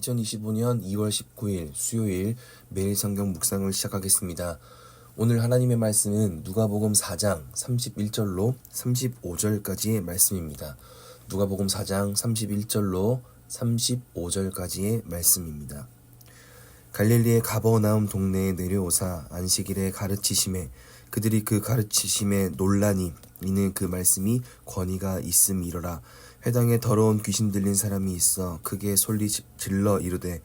2025년 2월 19일 수요일 매일 성경 묵상을 시작하겠습니다. 오늘 하나님의 말씀은 누가복음 4장 31절로 35절까지의 말씀입니다. 누가복음 4장 31절로 35절까지의 말씀입니다. 갈릴리의 가버나움 동네에 내려오사 안식일에 가르치심에 그들이 그 가르치심에 놀라니 이는 그 말씀이 권위가 있음이로라. 회당에 더러운 귀신 들린 사람이 있어 크게 소리 질러 이르되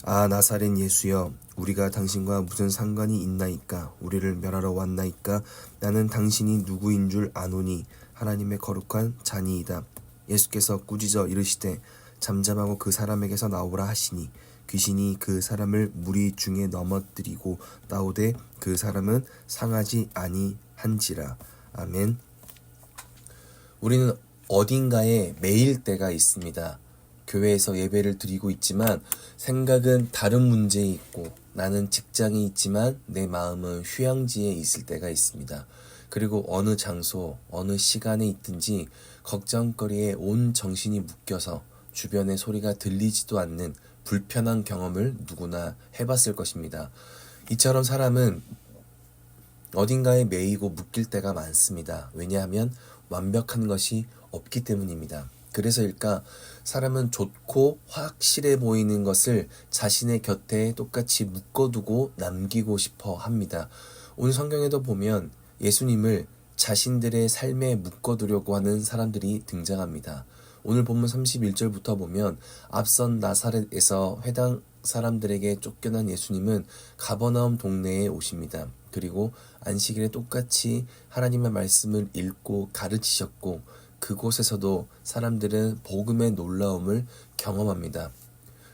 아 나사렛 예수여 우리가 당신과 무슨 상관이 있나이까 우리를 멸하러 왔나이까 나는 당신이 누구인 줄 아노니 하나님의 거룩한 자니이다. 예수께서 꾸짖어 이르시되 잠잠하고 그 사람에게서 나오라 하시니 귀신이 그 사람을 무리 중에 넘어뜨리고 나오되 그 사람은 상하지 아니한지라. 아멘. 우리는 어딘가에 매일 때가 있습니다. 교회에서 예배를 드리고 있지만 생각은 다른 문제에 있고 나는 직장에 있지만 내 마음은 휴양지에 있을 때가 있습니다. 그리고 어느 장소, 어느 시간에 있든지 걱정거리에 온 정신이 묶여서 주변의 소리가 들리지도 않는 불편한 경험을 누구나 해봤을 것입니다. 이처럼 사람은 어딘가에 매이고 묶일 때가 많습니다. 왜냐하면 완벽한 것이 없기 때문입니다. 그래서일까 사람은 좋고 확실해 보이는 것을 자신의 곁에 똑같이 묶어두고 남기고 싶어 합니다. 오늘 성경에도 보면 예수님을 자신들의 삶에 묶어두려고 하는 사람들이 등장합니다. 오늘 본문 31절부터 보면 앞선 나사렛에서 회당 사람들에게 쫓겨난 예수님은 가버나움 동네에 오십니다. 그리고 안식일에 똑같이 하나님의 말씀을 읽고 가르치셨고 그곳에서도 사람들은 복음의 놀라움을 경험합니다.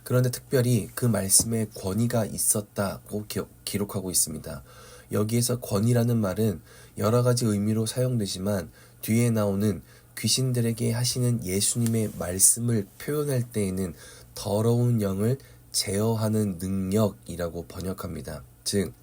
그런데 특별히 그 말씀에 권위가 있었다고 기록하고 있습니다. 여기에서 권위라는 말은 여러 가지 의미로 사용되지만 뒤에 나오는 귀신들에게 하시는 예수님의 말씀을 표현할 때에는 더러운 영을 제어하는 능력이라고 번역합니다. 즉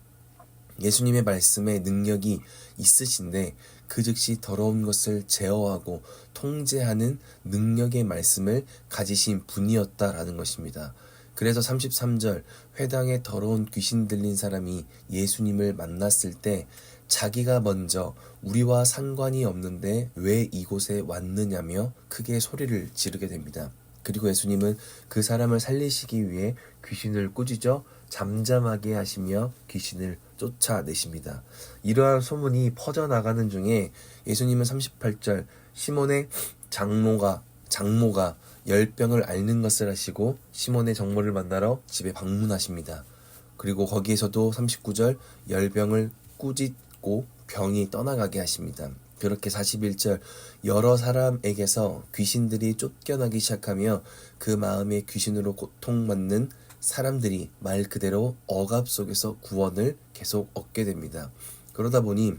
예수님의 말씀에 능력이 있으신데 그 즉시 더러운 것을 제어하고 통제하는 능력의 말씀을 가지신 분이었다라는 것입니다. 그래서 33절 회당에 더러운 귀신 들린 사람이 예수님을 만났을 때 자기가 먼저 우리와 상관이 없는데 왜 이곳에 왔느냐며 크게 소리를 지르게 됩니다. 그리고 예수님은 그 사람을 살리시기 위해 귀신을 꾸짖어 잠잠하게 하시며 귀신을 쫓아내십니다. 이러한 소문이 퍼져나가는 중에 예수님은 38절 시몬의 장모가 열병을 앓는 것을 아시고 시몬의 장모를 만나러 집에 방문하십니다. 그리고 거기에서도 39절 열병을 꾸짖고 병이 떠나가게 하십니다. 그렇게 41절 여러 사람에게서 귀신들이 쫓겨나기 시작하며 그 마음에 귀신으로 고통받는 사람들이 말 그대로 억압 속에서 구원을 계속 얻게 됩니다. 그러다 보니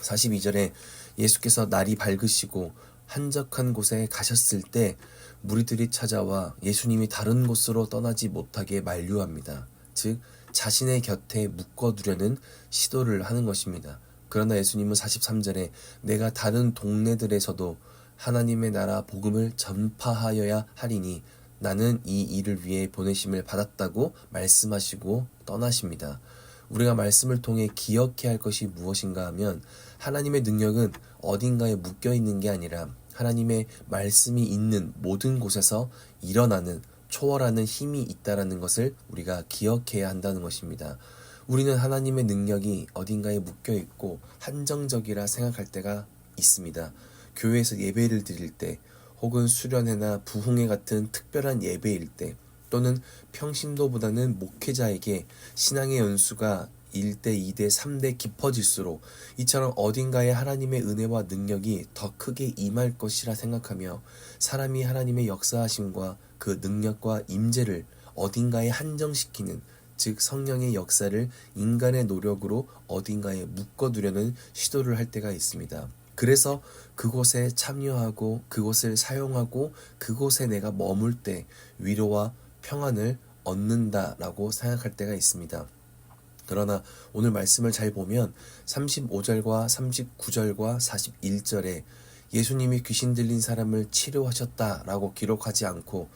42절에 예수께서 날이 밝으시고 한적한 곳에 가셨을 때 무리들이 찾아와 예수님이 다른 곳으로 떠나지 못하게 만류합니다. 즉 자신의 곁에 묶어두려는 시도를 하는 것입니다. 그러나 예수님은 43절에 내가 다른 동네들에서도 하나님의 나라 복음을 전파하여야 하리니 나는 이 일을 위해 보내심을 받았다고 말씀하시고 떠나십니다. 우리가 말씀을 통해 기억해야 할 것이 무엇인가 하면 하나님의 능력은 어딘가에 묶여 있는 게 아니라 하나님의 말씀이 있는 모든 곳에서 일어나는 초월하는 힘이 있다는 것을 우리가 기억해야 한다는 것입니다. 우리는 하나님의 능력이 어딘가에 묶여 있고 한정적이라 생각할 때가 있습니다. 교회에서 예배를 드릴 때 혹은 수련회나 부흥회 같은 특별한 예배일 때 또는 평신도보다는 목회자에게 신앙의 연수가 1대, 2대, 3대 깊어질수록 이처럼 어딘가에 하나님의 은혜와 능력이 더 크게 임할 것이라 생각하며 사람이 하나님의 역사하심과 그 능력과 임재를 어딘가에 한정시키는 즉 성령의 역사를 인간의 노력으로 어딘가에 묶어두려는 시도를 할 때가 있습니다. 그래서 그곳에 참여하고 그곳을 사용하고 그곳에 내가 머물 때 위로와 평안을 얻는다라고 생각할 때가 있습니다. 그러나 오늘 말씀을 잘 보면 35절과 39절과 41절에 예수님이 귀신 들린 사람을 치료하셨다라고 기록하지 않고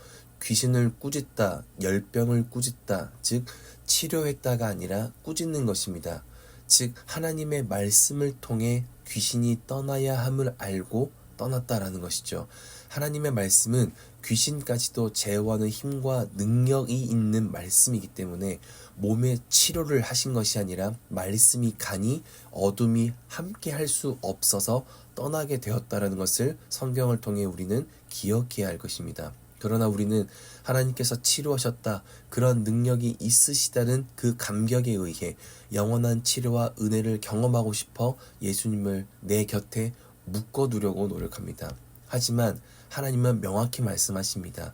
귀신을 꾸짖다, 열병을 꾸짖다, 즉 치료했다가 아니라 꾸짖는 것입니다. 즉 하나님의 말씀을 통해 귀신이 떠나야 함을 알고 떠났다라는 것이죠. 하나님의 말씀은 귀신까지도 제어하는 힘과 능력이 있는 말씀이기 때문에 몸의 치료를 하신 것이 아니라 말씀이 가니 어둠이 함께 할 수 없어서 떠나게 되었다라는 것을 성경을 통해 우리는 기억해야 할 것입니다. 그러나 우리는 하나님께서 치료하셨다, 그런 능력이 있으시다는 그 감격에 의해 영원한 치료와 은혜를 경험하고 싶어 예수님을 내 곁에 묶어두려고 노력합니다. 하지만 하나님은 명확히 말씀하십니다.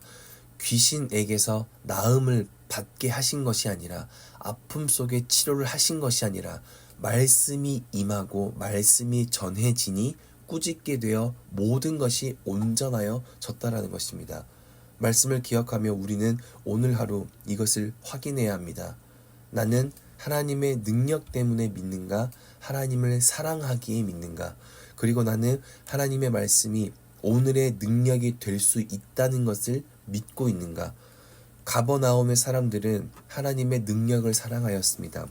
귀신에게서 나음을 받게 하신 것이 아니라, 아픔 속에 치료를 하신 것이 아니라 말씀이 임하고 말씀이 전해지니 꾸짖게 되어 모든 것이 온전하여 졌다라는 것입니다. 말씀을 기억하며 우리는 오늘 하루 이것을 확인해야 합니다. 나는 하나님의 능력 때문에 믿는가? 하나님을 사랑하기에 믿는가? 그리고 나는 하나님의 말씀이 오늘의 능력이 될 수 있다는 것을 믿고 있는가? 가버나움의 사람들은 하나님의 능력을 사랑하였습니다.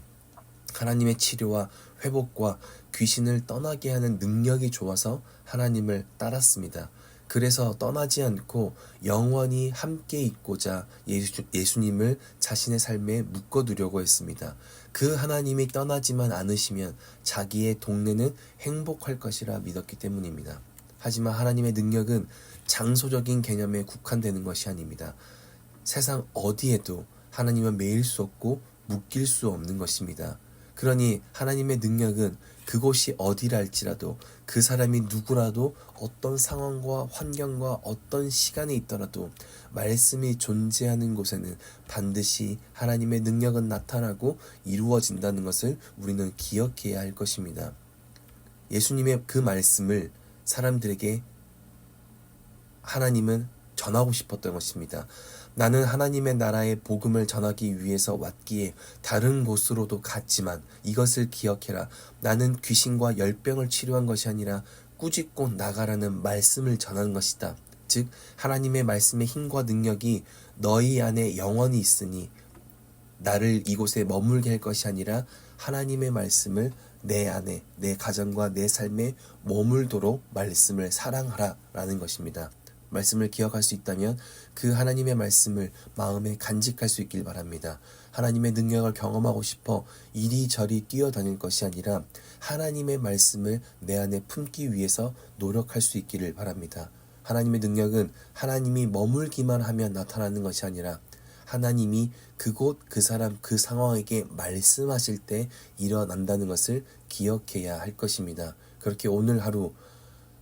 하나님의 치료와 회복과 귀신을 떠나게 하는 능력이 좋아서 하나님을 따랐습니다. 그래서 떠나지 않고 영원히 함께 있고자 예수님을 자신의 삶에 묶어두려고 했습니다. 그 하나님이 떠나지만 않으시면 자기의 동네는 행복할 것이라 믿었기 때문입니다. 하지만 하나님의 능력은 장소적인 개념에 국한되는 것이 아닙니다. 세상 어디에도 하나님은 매일 수 없고 묶일 수 없는 것입니다. 그러니 하나님의 능력은 그곳이 어디라 할지라도 그 사람이 누구라도 어떤 상황과 환경과 어떤 시간에 있더라도 말씀이 존재하는 곳에는 반드시 하나님의 능력은 나타나고 이루어진다는 것을 우리는 기억해야 할 것입니다. 예수님의 그 말씀을 사람들에게 하나님은 전하고 싶었던 것입니다. 나는 하나님의 나라의 복음을 전하기 위해서 왔기에 다른 곳으로도 갔지만 이것을 기억해라. 나는 귀신과 열병을 치료한 것이 아니라 꾸짖고 나가라는 말씀을 전한 것이다. 즉 하나님의 말씀의 힘과 능력이 너희 안에 영원히 있으니 나를 이곳에 머물게 할 것이 아니라 하나님의 말씀을 내 안에, 내 가정과 내 삶에 머물도록 말씀을 사랑하라 라는 것입니다. 말씀을 기억할 수 있다면 그 하나님의 말씀을 마음에 간직할 수 있길 바랍니다. 하나님의 능력을 경험하고 싶어 이리저리 뛰어다닐 것이 아니라 하나님의 말씀을 내 안에 품기 위해서 노력할 수 있기를 바랍니다. 하나님의 능력은 하나님이 머물기만 하면 나타나는 것이 아니라 하나님이 그곳, 그 사람, 그 상황에게 말씀하실 때 일어난다는 것을 기억해야 할 것입니다. 그렇게 오늘 하루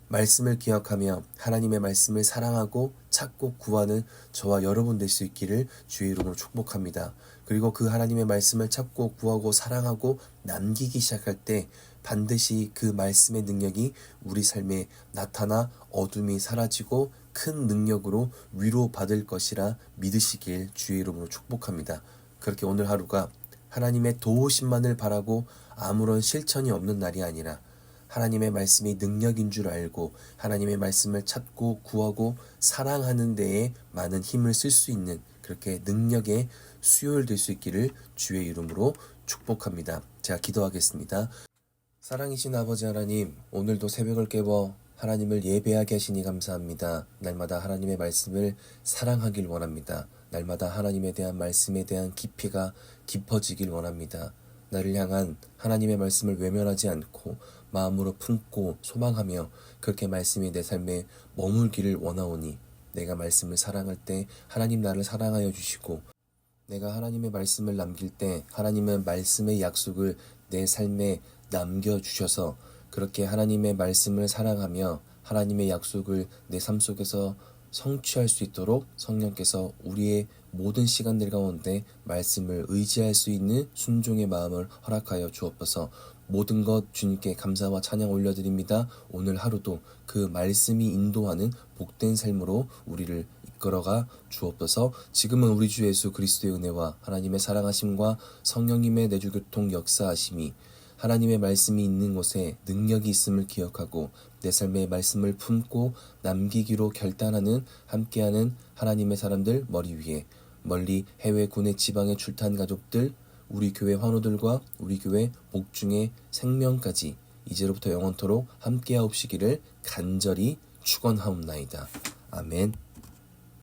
말씀을 기억하며 하나님의 말씀을 사랑하고 찾고 구하는 저와 여러분 될 수 있기를 주의 이름으로 축복합니다. 그리고 그 하나님의 말씀을 찾고 구하고 사랑하고 남기기 시작할 때 반드시 그 말씀의 능력이 우리 삶에 나타나 어둠이 사라지고 큰 능력으로 위로받을 것이라 믿으시길 주의 이름으로 축복합니다. 그렇게 오늘 하루가 하나님의 도우심만을 바라고 아무런 실천이 없는 날이 아니라 하나님의 말씀이 능력인 줄 알고 하나님의 말씀을 찾고 구하고 사랑하는 데에 많은 힘을 쓸 수 있는 그렇게 능력의 수요일 될 수 있기를 주의 이름으로 축복합니다. 제가 기도하겠습니다. 사랑이신 아버지 하나님, 오늘도 새벽을 깨워 하나님을 예배하게 하시니 감사합니다. 날마다 하나님의 말씀을 사랑하길 원합니다. 날마다 하나님에 대한 말씀에 대한 깊이가 깊어지길 원합니다. 나를 향한 하나님의 말씀을 외면하지 않고 마음으로 품고 소망하며 그렇게 말씀이 내 삶에 머물기를 원하오니 내가 말씀을 사랑할 때 하나님 나를 사랑하여 주시고 내가 하나님의 말씀을 남길 때 하나님은 말씀의 약속을 내 삶에 남겨주셔서 그렇게 하나님의 말씀을 사랑하며 하나님의 약속을 내 삶 속에서 성취할 수 있도록 성령께서 우리의 모든 시간들 가운데 말씀을 의지할 수 있는 순종의 마음을 허락하여 주옵소서. 모든 것 주님께 감사와 찬양 올려드립니다. 오늘 하루도 그 말씀이 인도하는 복된 삶으로 우리를 이끌어가 주옵소서. 지금은 우리 주 예수 그리스도의 은혜와 하나님의 사랑하심과 성령님의 내주교통 역사하심이 하나님의 말씀이 있는 곳에 능력이 있음을 기억하고 내 삶의 말씀을 품고 남기기로 결단하는 함께하는 하나님의 사람들 머리 위에 멀리 해외 국내 지방에 출타한 가족들 우리 교회 환우들과 우리 교회 목중의 생명까지 이제로부터 영원토록 함께하옵시기를 간절히 축원하옵나이다. 아멘.